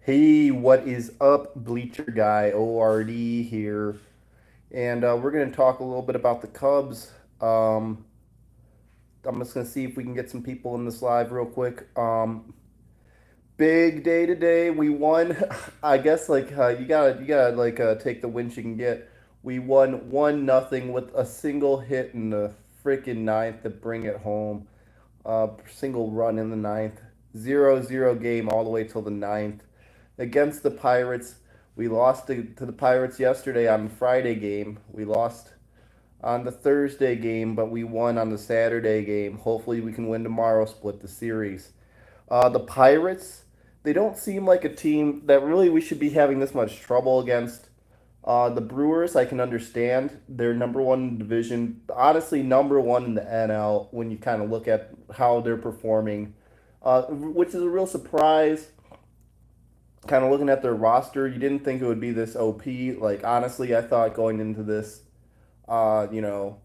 Hey, what is up, Bleacher Guy ORD here, and we're gonna talk a little bit about the Cubs. Um, I'm just gonna see if we can get some people in this live real quick. Big day today. We won. I guess you gotta take the wins you can get. We won 1-0 with a single hit in the freaking ninth to bring it home. Single run in the ninth. 0-0 game all the way till the ninth. Against the Pirates, we lost to the Pirates yesterday on the Friday game. We lost on the Thursday game, but we won on the Saturday game. Hopefully, we can win tomorrow, split the series. The Pirates, they don't seem like a team that really we should be having this much trouble against. The Brewers, I can understand. They're number one in the division. Honestly, number one in the NL when you kind of look at how they're performing, which is a real surprise. Kind of looking at their roster, you didn't think it would be this OP. Like, honestly, I thought going into this, uh, you know,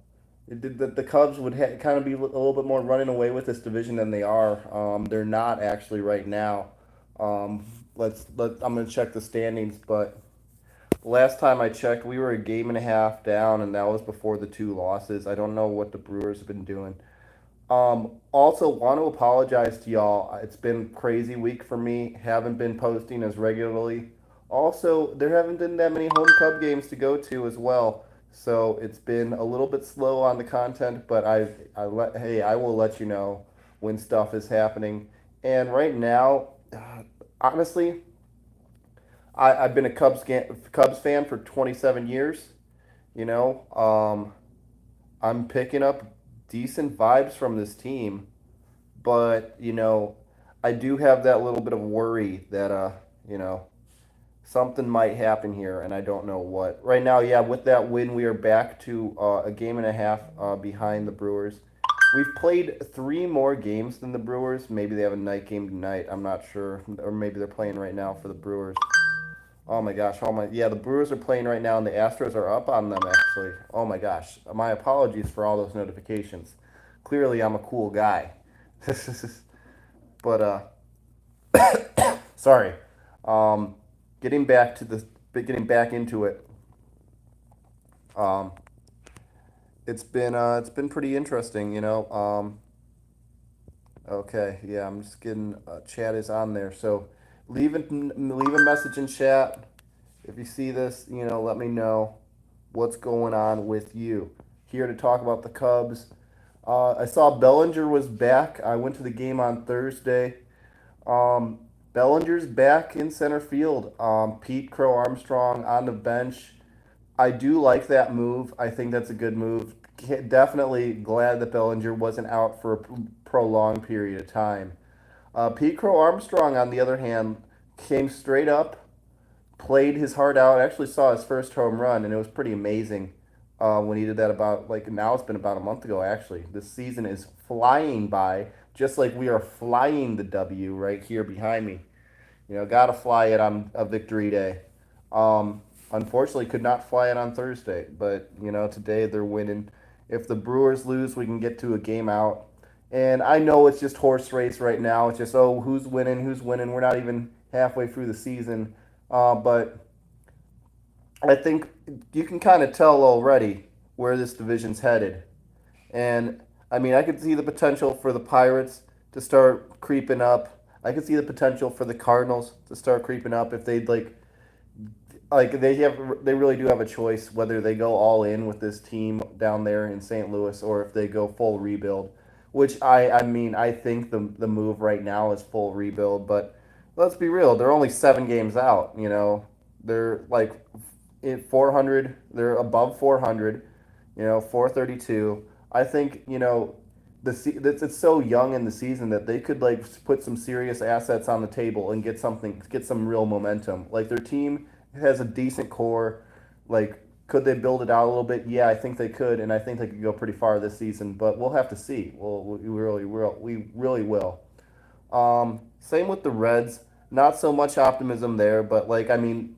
the Cubs would kind of be a little bit more running away with this division than they are. They're not actually right now. Um, I'm gonna check the standings, but last time I checked, we were a game and a half down, and that was before the two losses. I don't know what the Brewers have been doing. Also, want to apologize to y'all. It's been a crazy week for me. Haven't been posting as regularly. Also, there haven't been that many home Cub games to go to as well. So it's been a little bit slow on the content, but I will let you know when stuff is happening. And right now, honestly, I've been a Cubs fan for 27 years. You know, I'm picking up decent vibes from this team, but I do have that little bit of worry that you know, something might happen here, and I don't know what. Right now, yeah, with that win, we are back to a game and a half behind the Brewers. We've played three more games than the Brewers. Maybe they have a night game tonight. I'm not sure, or maybe they're playing right now for the Brewers. Oh my gosh! Yeah, the Brewers are playing right now, and the Astros are up on them actually. Oh my gosh! My apologies for all those notifications. Clearly, I'm a cool guy. But sorry. Um, getting back to the getting back into it. Um, it's been pretty interesting. Okay, yeah, I'm just getting chat is on there. So leave a message in chat if you see this. Let me know what's going on with you. Here to talk about the Cubs. I saw Bellinger was back. I went to the game on Thursday. Um, Bellinger's back in center field. Pete Crow Armstrong on the bench. I do like that move. I think that's a good move. Definitely glad that Bellinger wasn't out for a prolonged period of time. Pete Crow Armstrong, on the other hand, came straight up, played his heart out. Actually saw his first home run, and it was pretty amazing when he did that. About like now, it's been about a month ago. Actually, this season is flying by, just like we are flying the W right here behind me. Gotta fly it on a victory day. Unfortunately, could not fly it on Thursday, but today they're winning. If the Brewers lose, we can get to a game out. And I know it's just horse race right now. It's just, oh, who's winning, who's winning. We're not even halfway through the season. But I think you can kind of tell already where this division's headed. And I mean, I could see the potential for the Pirates to start creeping up. I could see the potential for the Cardinals to start creeping up if they'd they really do have a choice whether they go all in with this team down there in St. Louis or if they go full rebuild. Which I mean I think the move right now is full rebuild, but let's be real, they're only 7 games out. They're like at 400, they're above 400. 432. I think it's so young in the season that they could like put some serious assets on the table and get some real momentum. Like their team has a decent core. Like, could they build it out a little bit? Yeah, I think they could, and I think they could go pretty far this season. But we'll have to see. We really will. We really will. Same with the Reds. Not so much optimism there, but like I mean,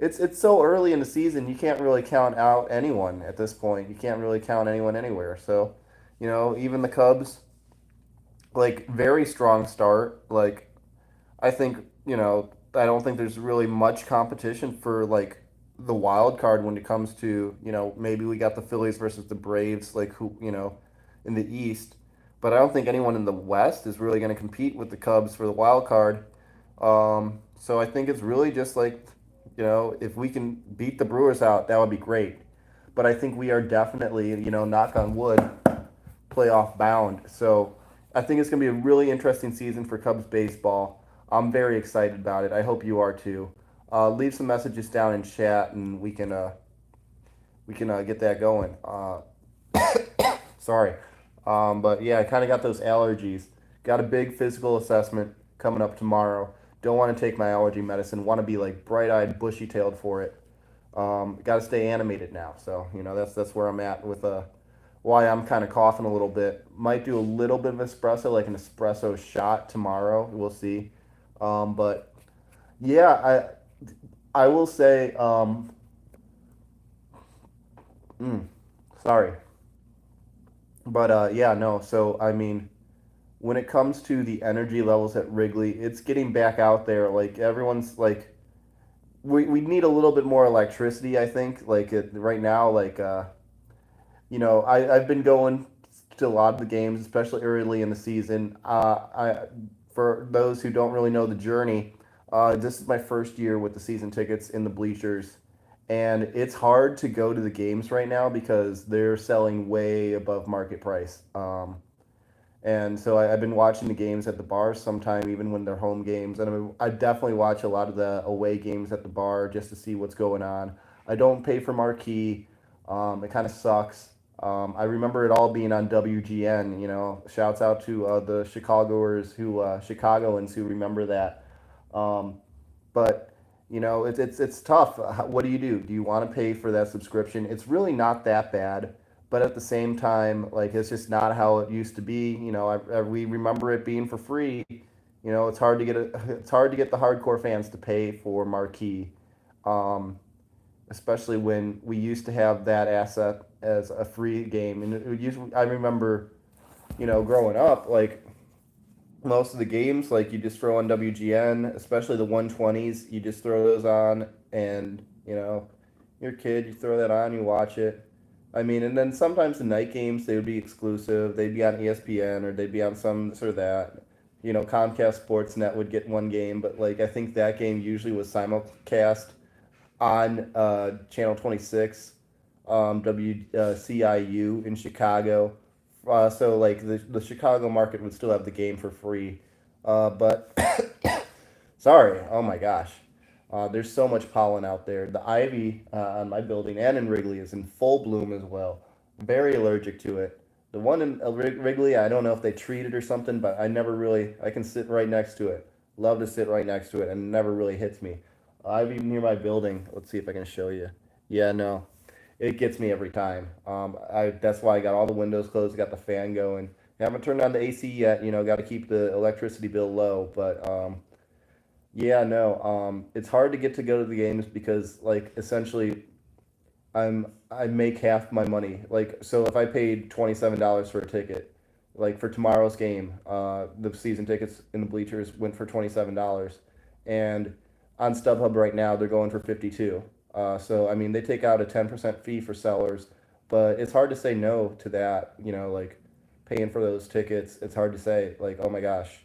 it's so early in the season. You can't really count out anyone at this point. You can't really count anyone anywhere. So, even the Cubs, like very strong start. Like I think don't think there's really much competition for like the wild card when it comes to, maybe we got the Phillies versus the Braves, like who, in the East. But I don't think anyone in the West is really going to compete with the Cubs for the wild card. So I think it's really just like, if we can beat the Brewers out, that would be great. But I think we are definitely, knock on wood, playoff bound. So I think it's going to be a really interesting season for Cubs baseball. I'm very excited about it. I hope you are too. Leave some messages down in chat, and we can get that going. Sorry, but yeah, I kind of got those allergies. Got a big physical assessment coming up tomorrow. Don't want to take my allergy medicine. Want to be like bright-eyed, bushy-tailed for it. Got to stay animated now. So that's where I'm at with why I'm kind of coughing a little bit. Might do a little bit of espresso, like an espresso shot tomorrow. We'll see. But yeah, I will say, mm, sorry, but yeah, no. So I mean, when it comes to the energy levels at Wrigley, it's getting back out there. Like everyone's like, we need a little bit more electricity. I think like right now, like I've been going to a lot of the games, especially early in the season. For those who don't really know the journey, this is my first year with the season tickets in the bleachers, and it's hard to go to the games right now because they're selling way above market price. And so I've been watching the games at the bar sometime, even when they're home games. And I definitely watch a lot of the away games at the bar just to see what's going on. I don't pay for marquee. It kind of sucks. I remember it all being on WGN. Shouts out to the Chicagoans who remember that. Um, but it's tough. What do you do? Do you want to pay for that subscription? It's really not that bad, but at the same time, like it's just not how it used to be. We remember it being for free. It's hard to get it's hard to get the hardcore fans to pay for marquee, um, especially when we used to have that asset as a free game. And I remember, growing up, like most of the games, like you just throw on WGN, especially the 120s. You just throw those on, and you're a kid. You throw that on, you watch it. I mean, and then sometimes the night games they would be exclusive. They'd be on ESPN or they'd be on some this or that. Comcast Sportsnet would get one game, but like I think that game usually was simulcast on Channel 26, WCIU in Chicago. So like the Chicago market would still have the game for free. But sorry, oh my gosh. There's so much pollen out there. The ivy on my building and in Wrigley is in full bloom as well. Very allergic to it. The one in Wrigley, I don't know if they treat it or something, but I can sit right next to it. Love to sit right next to it, and it never really hits me. Ivy near my building. Let's see if I can show you. Yeah, no, it gets me every time. That's why I got all the windows closed, got the fan going. I haven't turned on the AC yet. Got to keep the electricity bill low, but yeah, no. It's hard to get to go to the games because, like, essentially, I make half my money. Like, so if I paid $27 for a ticket, like for tomorrow's game, the season tickets in the bleachers went for $27, and on StubHub right now they're going for 52. So I mean, they take out a 10% fee for sellers, but it's hard to say no to that. Like paying for those tickets, it's hard to say like, oh my gosh,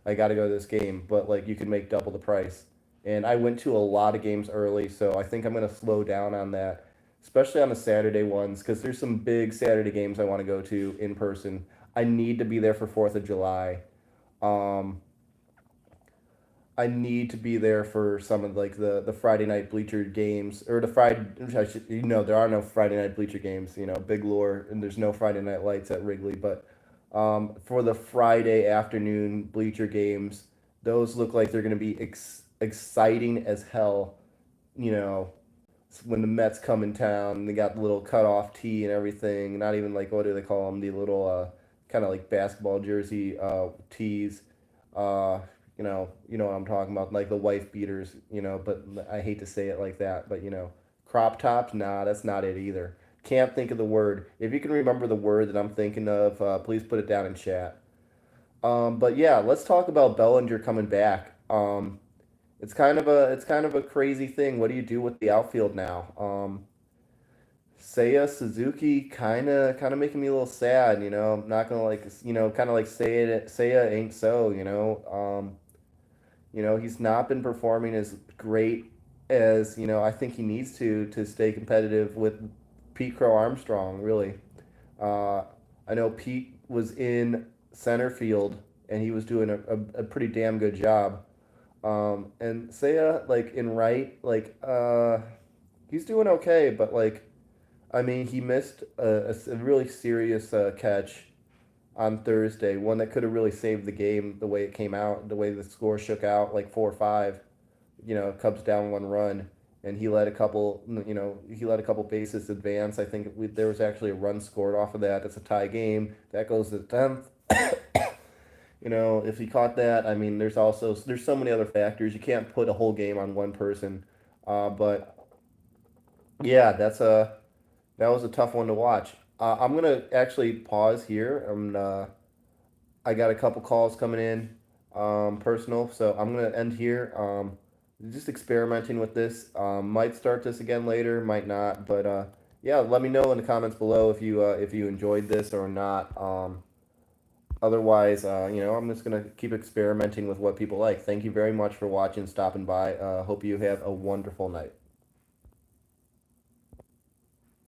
I got to go to this game, but like you can make double the price. And I went to a lot of games early, so I think I'm gonna slow down on that, especially on the Saturday ones, because there's some big Saturday games I want to go to in person. I need to be there for Fourth of July. Um, I need to be there for some of like the Friday night bleacher games or the Friday. There are no Friday night bleacher games. Big lore, and there's no Friday night lights at Wrigley. But for the Friday afternoon bleacher games, those look like they're going to be exciting as hell. You know, when the Mets come in town, they got the little cutoff tee and everything. Not even like what do they call them? The little kind of like basketball jersey tees. Uh, you know what I'm talking about, like the wife beaters. But I hate to say it like that, but crop tops. Nah, that's not it either. Can't think of the word. If you can remember the word that I'm thinking of, please put it down in chat. But yeah, let's talk about Bellinger coming back. it's kind of a crazy thing. What do you do with the outfield now? Seiya Suzuki kind of making me a little sad. I'm not gonna like kind of like Seiya ain't so. He's not been performing as great as I think he needs to stay competitive with Pete Crow Armstrong. Really, uh, I know Pete was in center field and he was doing a pretty damn good job. And Seiya like in right, like he's doing okay, but like I mean he missed a really serious catch on Thursday, one that could have really saved the game the way it came out, the way the score shook out, like 4-5. Cubs down 1 run, and he let a couple bases advance. I think there was actually a run scored off of that. That's a tie game. That goes to the 10th. If he caught that, I mean, there's so many other factors. You can't put a whole game on one person. But yeah, that was a tough one to watch. I'm gonna actually pause here. I got a couple calls coming in, personal, so I'm gonna end here. Just experimenting with this. Might start this again later, might not, but yeah, let me know in the comments below if you enjoyed this or not. Otherwise, I'm just gonna keep experimenting with what people like. Thank you very much for watching, stopping by. Hope you have a wonderful night.